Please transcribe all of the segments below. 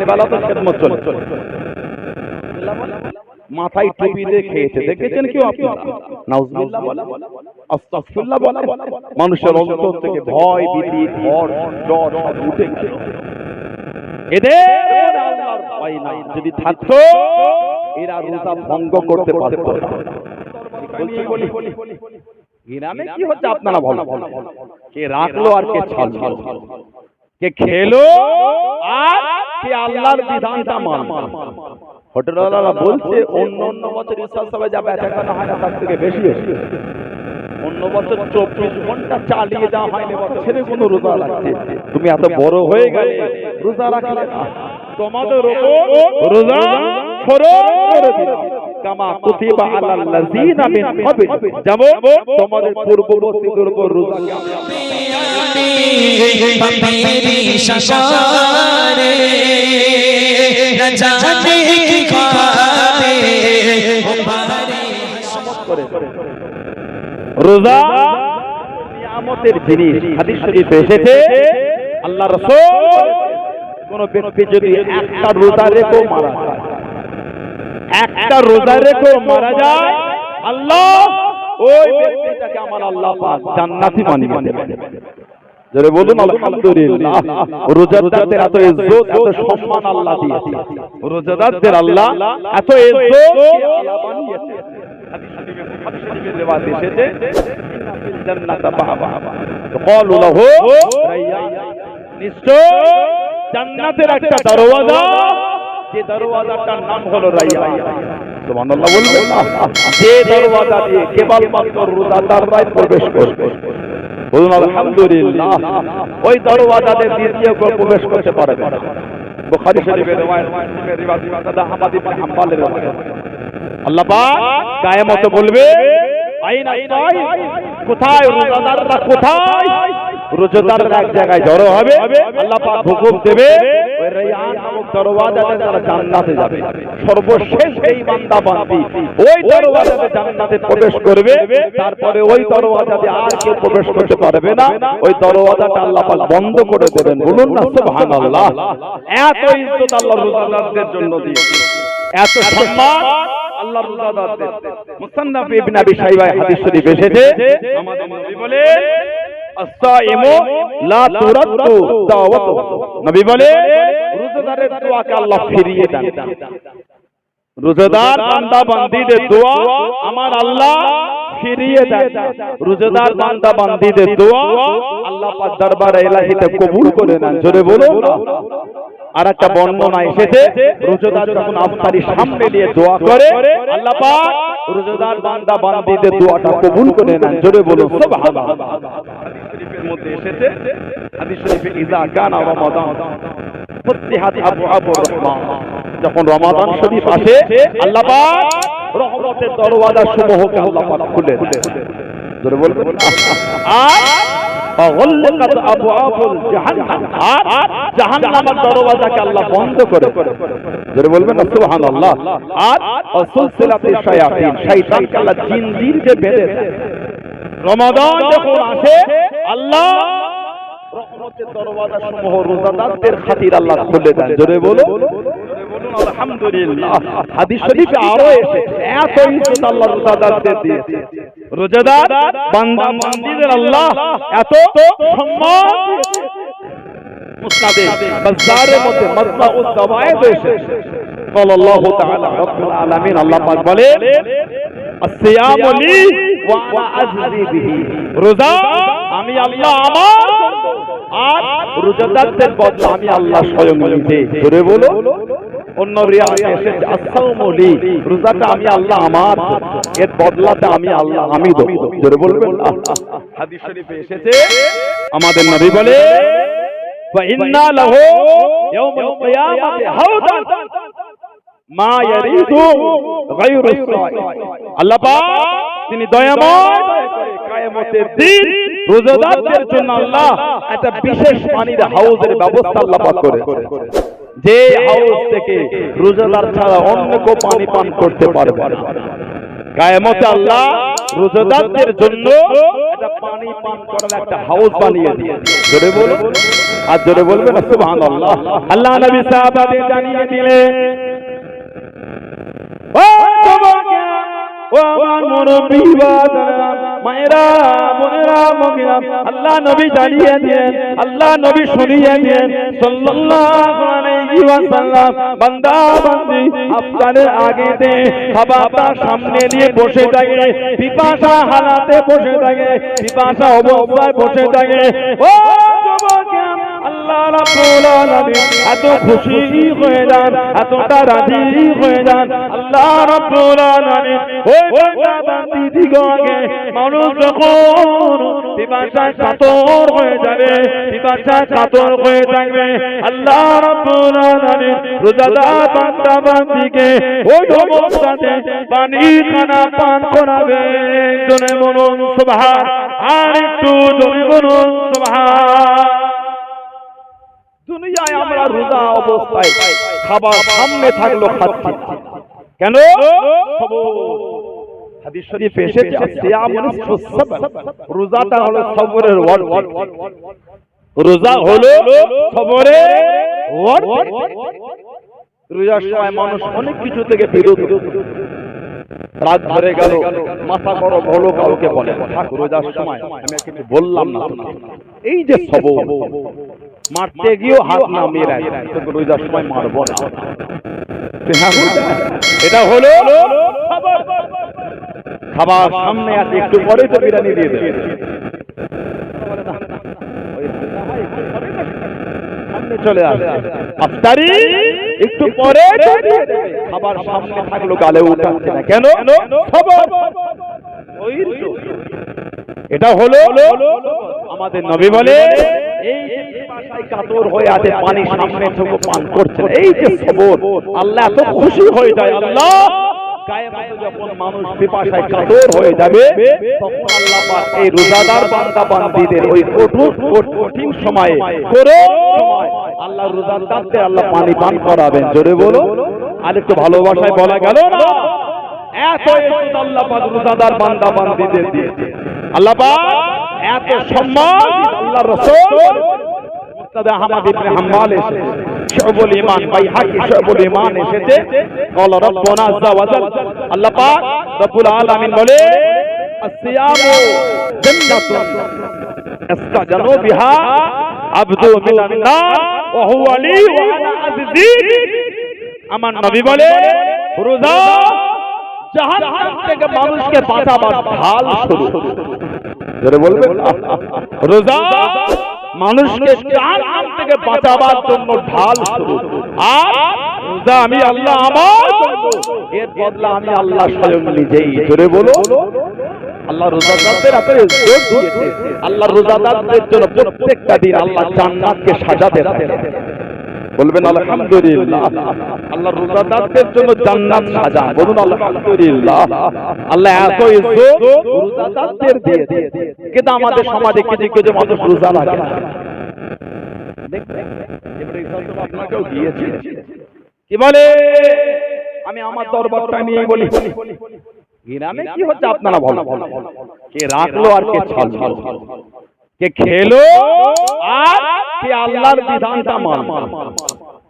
বেলা তো খেদমত চলে মাথায় টুপি দিয়ে খেয়েছে, দেখেছেন কেউ আপনারা? নাউজুবিল্লাহ বলেন, আস্তাগফিরুল্লাহ বলেন। মানুষের অন্তর থেকে ভয় ভীতি ঝড় জ্বর সব উঠে গেল। এদের আল্লাহর ভয় নাই, যদি থাকতো এরা রোজা ভঙ্গ করতে পারত না। গ্রামে কি হচ্ছে আপনারা বলেন? কে রাখলো আর কে ছাড়লো, কে খেলো আর কে আল্লাহর বিধানটা মানলো। হোটেলওয়ালারা বলছে অন্য অন্য বছর ইসলাম সবাই যাবে একানা হয় না, তার থেকে বেশি হয়েছে। অন্য বছর 24 ঘন্টা চালিয়ে যাওয়া হয়নি, বছরে কোনো রোজা লাগছে। তুমি এত বড় হয়ে গেলে রোজা রাখলে না, তোমাদের উপর রোজা ফরজ করে দিলাম। কামা কুতিবা আলাল লাযিনা মিন ক্বাবল, যেমন তোমাদের পূর্ববর্তীদের উপর রোজাকে মেরি শাশারে না জানে কি খাতে ওপারে করে রোজা নিয়ামতের জিনিস। হাদিস শরীফে এসেছে আল্লাহ রাসূল কোন ব্যক্তি যদি একটা রোজা রেখে মারা যায়, একটা রোজা রেখে মারা যায়, আল্লাহ ওই ব্যক্তিটাকে আমার আল্লাহ পাক জান্নাতি বানিয়ে দেবেন। যারা বলুন আলহামদুলিল্লাহ। রোজাদারদের এত ইজ্জত এত সম্মান আল্লাহ দিয়েছে, রোজাদারদের আল্লাহ এত ইজ্জত আল্লাহ বানিয়েছে। হাদিস শরীফের রিওয়ায়াত এসেছে ইন্নাল জান্নাতা বাবা ক্বালু লাহু রায়্যান, নিশ্চয় জান্নাতের একটা দরওয়াজা, যে দরওয়াজাটার নাম হলো রায়্যান। সুবহানাল্লাহ বলবেন না? যে দরওয়াজা দিয়ে কেবলমাত্র রোজাদাররাই প্রবেশ করবে। বলুন আলহামদুলিল্লাহ। ওই দরওয়াজাতে দ্বিতীয় কেউ প্রবেশ করতে পারবে না। বুখারী শরীফের রিওয়ায়াত, মুসলিমের রিওয়ায়াত, আহমদ ইবনে হাম্বলের রিওয়ায়াত। আল্লাহ পাক কিয়ামতে বলবে আইনা সাই, কোথায় রোজাদাররা, কোথায়? রোজাদাররা এক জায়গায় জড়ো হবে, আল্লাহ পাক হুকুম দেবে ওই রায়্যান নামক দরওয়াজাতে তারা জান্নাতে যাবে। সর্বশেষ এই বান্দা বান্দি ওই দরওয়াজাতে জান্নাতে প্রবেশ করবে, তারপরে ওই দরওয়াজাতে আর কেউ প্রবেশ করতে পারবে না। ওই দরওয়াজাটা আল্লাহ পাক বন্ধ করে দেবেন। বলুন না সুবহানাল্লাহ। এত ইজ্জত আল্লাহ রোজাদারদের জন্য দিয়েছে, এত সম্মান আল্লাহর রোজাদারদের। মুসান্নাফ ইবনে আবি শাইবা হাদিস শরীফ এসেছে আমাদের নবী বলেন আস-সাইমু লা তুরাদ্দু দাওয়াতু, নবী বলেন রোজাদারের দোয়াকে আল্লাহ ফিরিয়ে দেন। রোজাদার বান্দা বান্দীদের দোয়া আমার আল্লাহ ফিরিয়ে দেন। রোজাদার বান্দা বান্দীদের দোয়া আল্লাহ পাক দরবারে ইলাহিতে কবুল করে নেন। জোরে বলুন না। আর একটা বর্ণনা এসেছে রোজাদার যখন ইফতারির সামনে নিয়ে দোয়া করে, আল্লাহ পাক রোজাদার বান্দা বান্দীদের দোয়াটা কবুল করে নেন। জোরে বলুন সুবহানাল্লাহ। হাদিস শরীফের মধ্যে এসেছে, হাদিস শরীফে ইজা কানা রমাদান ফুতিহাত আবওয়াবুর রাহমান, যখন রমাদান শরীফ আসে আল্লাহ পাক রহমতের দরওয়াজা সমূহকে আল্লাহ পাক খুলে দেন। জোরে বলবেন আর ফাগল্লাকাত আবওয়াবুল জাহান্নাম, আর জাহান্নামের দরওয়াজাকে আল্লাহ বন্ধ করে। জোরে বলবেন না সুবহানাল্লাহ। আর সুলসিলাতুশ শায়াতিন, শয়তানকে আল্লাহ জিনজিরকে বেঁধে দেন। রমাদান যখন আসে আল্লাহ রহমতের দরওয়াজা সমূহ রোজাদারদের খাতির আল্লাহ খুলে দেন। জোরে বলুন আলহামদুলিল্লাহ। হাদিস শরীফে আরো এসেছে এত ইজ্জত আল্লাহ রোজাদারদের দিয়েছে, রোজাদার বান্দা বান্দীদের আল্লাহ এত সম্মান দিয়েছে। মুসনাদে বাজ্জারের মধ্যে মাজমাউদ দাওয়ায়েদ এসেছে ক্বালাল্লাহু তাআলা রাব্বুল আলামিন, আল্লাহ পাক বলেন আসসিয়ামু লি ওয়া আনা আজজি বিহি, রোজা আমি আল্লাহ আমার, আর রোজাদারদের বদলা আমি আল্লাহ স্বয়ং নিজে। জোরে বলো। অন্য রিওয়ায়াতে এসেছে আসসাওমু লি, রোজাটা আমি আল্লাহ আমার, এর বদলাটা আমি আল্লাহ আমি দেব। জোরে বলবেন। হাদিস শরীফে এসেছে আমাদের নবী বলে ওয়া ইন্না লাহু ইয়াউমুল কিয়ামাতি হাউদান মা ইয়ারিদু গায়রুস সাই, আল্লাহ পাক তিনি দয়াময়, কিয়ামতের দিন রোজাদারদের জন্য আল্লাহ একটা বিশেষ পানির হাউজের ব্যবস্থা আল্লাহ পাক করে, যে হাউজ থেকে রোজাদার ছাড়া অন্য কেউ পানি পান করতে পারবে না। কিয়ামতে আল্লাহ রোজাদারদের জন্য একটা পানি পান করার একটা হাউস বানিয়ে দিয়েছে। জোরে বলুন, আর জোরে বলবেন সুবহানাল্লাহ। আল্লাহ নবী সাহাবাদের জানিয়ে দিলেন, ও যুবকেরা, ও আমার মুরব্বি বাবারা, মায়েরা, বোনেরা, মগিরা, আল্লাহ নবী জানিয়ে দিলেন, আল্লাহ নবী শুনিয়ে দিলেন সাল্লাল্লাহু আলাইহি ওয়াসাল্লাম, বান্দা বান্দি ইফতারের আগেতে খাবারটা সামনে নিয়ে বসে থাকে, পিপাসা হালাতে বসে থাকে, পিপাসা অবস্থায় বসে থাকে। ও যুবকেরা, আল্লাহ রাব্বুল আলামিন এত খুশি হয়ে যান, এতটা রাজি হয়ে যান, আল্লাহ রাব্বুল আলামিন ওই বান্দা বান্দি দিগকে মানুষ যখন পিপাসায় কাতর হয়ে যাবে, পিপাসায় কাতর হয়ে থাকবে, আল্লাহ রাব্বুল আলামিন রোজাদার বান্দা বান্দিকে ওই অবস্থাতে পানি খানা পান করাবে। জোরে বলুন সুবহান, আর একটু জোরে বলুন সুবহান। দুনিয়ায় আমরা রোজা অবস্থায় খাবার সামনে থাকলো খাচ্ছি কেন? হাদিস শরীফে এসেছে সিয়ামুন সুসবর, রোজাটা হলো সবরের ওয়ার্ড, রোজা হলো সবরের ওয়ার্ড। রোজার সময় মানুষ অনেক কিছু থেকে বিরত, রাত ধরে গেল, মাথা গরম হলো, কাউকে বলে থাক রোজার সময় আমি কিছু বললাম না। এই যে সবর, মারতে গিয়েও হাত নামিয়ে রাখে, রোজার সময় মারবো না, এটা হলো খাবার সামনে আছে, একটু পরে তো বিরিয়ানি দিয়ে দেবে, সামনে চলে আসে ইফতারি, একটু পরে খাবার সামনে থাকলো, গালে উঠাচ্ছে না কেন? এটা হলো আমাদের নবী বলে, এই ভাষায় কাতর হয়ে আছে, পানি সামনে থেকে পান করছে, এই যে সবর, আল্লাহ এত খুশি হয়ে যায়। আল্লাহ কিয়ামতে যখন মানুষ পিপাসায় কাতর হয়ে যাবে, তখন আল্লাহ পাক এই রোজাদার বান্দা বান্দীদের ওই কঠিন সময়ে, আল্লাহ রোজাদারদের আল্লাহ পানি পান করাবেন। জোরে বলো, আর একটু ভালোবাসায় বলা গেল না, এত আল্লাহ পাক রোজাদার বান্দা বান্দীদের দিয়েছে, আল্লাহ পাক এত সম্মান। আল্লাহ রাসূল মুস্তাদ আহমদ ইবনে হাম্মাল এসেছে, শুবুল ঈমান বাইহাকি শুবুল ঈমান এসেছে, ক্বালা রাব্বুনা আযজা ওয়া জাল, আল্লাহ পাক রব্বুল আলামিন বলে, আসিয়ামু জান্নাতুন ইসতাজানু বিহা আবদু মিনান নার ওয়া হুয়া লি ওয়া আনা আযজি। আমার নবী বলে, রোজা জাহান্নাম থেকে মানুষকে বাঁচাবার ঢাল শুরু। জোরে বলবেন, রোজা মানুষকে জাহান্নাম থেকে বাঁচাবার জন্য ঢাল শুরু। আর রোজা আমি আল্লাহ আমার জন্য, এর বদলা আমি আল্লাহ স্বয়ং নিজেই। জোরে বলো, আল্লাহ রোজাদারদের হাতে যোগ দিয়েছে, আল্লাহ রোজাদারদের জন্য প্রত্যেকটা দিন আল্লাহ জান্নাতকে সাজাতে থাকে। বলবেন আলহামদুলিল্লাহ, আল্লাহ রোজাদারদের জন্য জান্নাত সাজা। বলুন আলহামদুলিল্লাহ, আল্লাহ এত ইজ্জত রোজাদারদের দিয়েছে। কিন্তু আমাদের সমাজে কিছু কিছু মানুষ রোজা রাখে না, আপনাকেও দিয়েছে, কি বলে আমি আমার দরবারটা নিয়ে বলি, গ্রামে কি হচ্ছে আপনারা বলো, কে রাখলো আর কে ছাড়লো, কে খেলো আর কে আল্লাহর বিধানটা মানলো।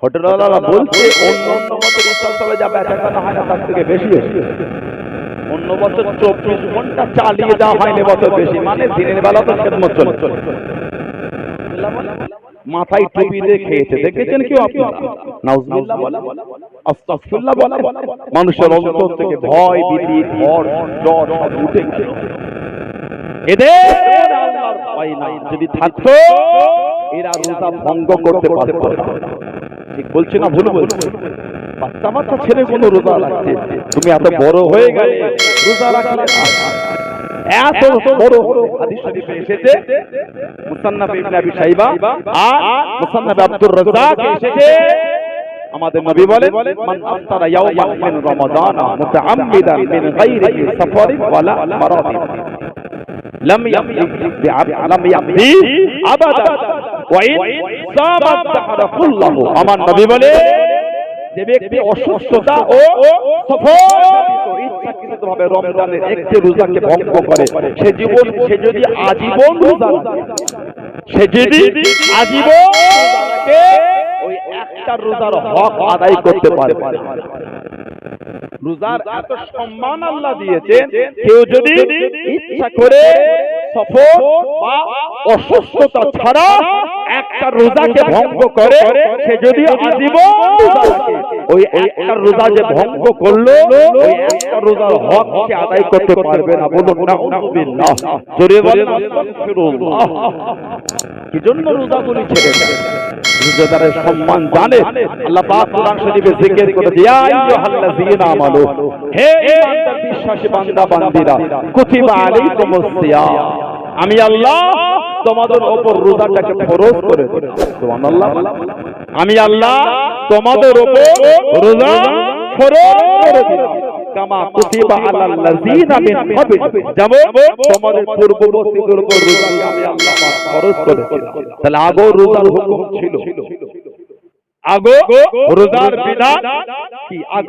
হোটেলওয়ালারা বলছে অন্য অন্য বছর ইফতার তবে যা বেচা কেনা হয় না তার থেকে বেশি হয়েছে, অন্য বছর 24 ঘন্টা চালিয়ে দেওয়া হয়নি, বছর বেশি, মানে দিনের বেলা তো খেদমত চলে। মাথায় টুপি দিয়ে খেয়েছে, দেখেছেন কেউ আপনারা? নাউজুবিল্লাহ বলেন, আস্তাগফিরুল্লাহ বলেন, মানুষের অন্তর থেকে ভয় ভীতি ঝড় জ্বর সব উঠে গেল। এদের আল্লাহর ভয় নাই, যদি থাকতো এরা রোজা ভঙ্গ করতে পারতো না। ঠিক বলছি না ভুল বলছি? বাচ্চা বাচ্চা ছেলে কোনো রোজা রাখছে, তুমি এত বড় হয়ে গেলে রোজা রাখলে না। এত বড় হাদিস শরীফে এসেছে, মুসান্নাফ ইবনে আবি শাইবা আর মুসান্নাফ আব্দুর রাজ্জাক এসেছে, আমাদের নবী বলেন, মান আফতারা ইয়াওমান মিন রমাদান মুতাআম্মিদান মিন গায়রি সাফারিন ওয়ালা মারাদিন লাম ইয়ামদি আবাদা ওয়া ইন সামাত তাহরা কুল্লাহু। আমার নবী বলে, যে ব্যক্তি অসুস্থতা ও সফর ইচ্ছাকৃতভাবে রমজানের একটি রোজাকে ভঙ্গ করে সে যদি আজীবন রোজা সে যদি আজীবন রোজাকে ওই একটা রোজার হক আদায় করতে পারবে। রোজার এত সম্মান আল্লাহ দিয়েছেন, কেউ যদি ইচ্ছা করে সফর বা অসুস্থতা ছাড়া একটা রোজাকে ভঙ্গ করে সে যদি আজীবন রোজা রাখে ওই একটা রোজা যে ভঙ্গ করলো ওই একটা রোজার হক সে আদায় করতে পারবে না। বলুন নাউযুবিল্লাহ, জোরে বলেন আস্তাগফিরুল্লাহ। কি জন্য রোজাগুলি ছেড়ে দেয়? রোজাদারের সম্মান জানে। আল্লাহ পাক কোরআন শরীফে জিকির করেছে, ইয়া আইয়ুহাল্লাযীনা আমানু, হে ঈমানদার বিশ্বাসী বান্দা বান্দীরা, কুতিবা আলাইকুমুস সিয়াম, আমি আল্লাহ তোমাদের উপর রোজাটাকে ফরজ করে দিলাম। সুবহানাল্লাহ। আমি আল্লাহ তোমাদের উপর রোজা ফরজ করে দিলাম, কামা কুতিবা আলাল্লাযীনা মিন ক্বাবল, যেমন তোমাদের পূর্ববর্তীদের উপর রোজাকে আমি আল্লাহ পাক ফরজ করেছিলাম। তাহলে আগেও রোজার হুকুম ছিল, আগেও রোজার বিধান কি, আগেও